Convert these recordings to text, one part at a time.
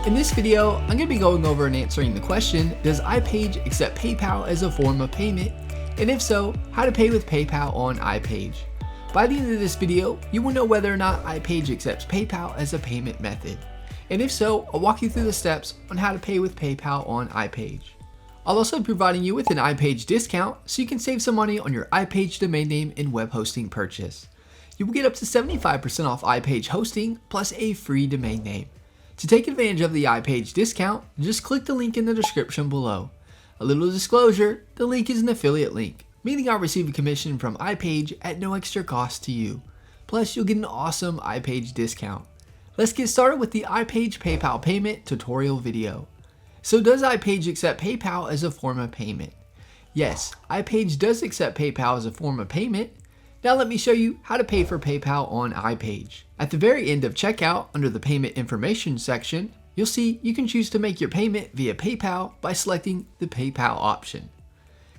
In this video, I'm going to be going over and answering the question, does iPage accept PayPal as a form of payment? And if so, how to pay with PayPal on iPage. By the end of this video, you will know whether or not iPage accepts PayPal as a payment method. And if so, I'll walk you through the steps on how to pay with PayPal on iPage. I'll also be providing you with an iPage discount so you can save some money on your iPage domain name and web hosting purchase. You will get up to 75% off iPage hosting plus a free domain name. To take advantage of the iPage discount, just click the link in the description below. A little disclosure, the link is an affiliate link, meaning I'll receive a commission from iPage at no extra cost to you. Plus, you'll get an awesome iPage discount. Let's get started with the iPage PayPal payment tutorial video. So does iPage accept PayPal as a form of payment? Yes, iPage does accept PayPal as a form of payment. Now let me show you how to pay for PayPal on iPage. At the very end of checkout, under the payment information section, you'll see you can choose to make your payment via PayPal by selecting the PayPal option.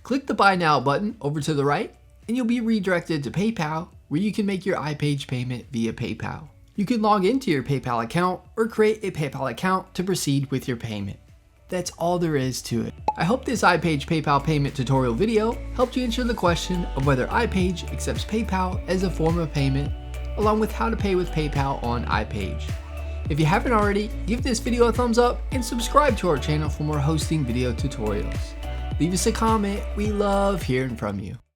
Click the Buy Now button over to the right, and you'll be redirected to PayPal, where you can make your iPage payment via PayPal. You can log into your PayPal account or create a PayPal account to proceed with your payment. That's all there is to it. I hope this iPage PayPal payment tutorial video helped you answer the question of whether iPage accepts PayPal as a form of payment, along with how to pay with PayPal on iPage. If you haven't already, give this video a thumbs up and subscribe to our channel for more hosting video tutorials. Leave us a comment, we love hearing from you.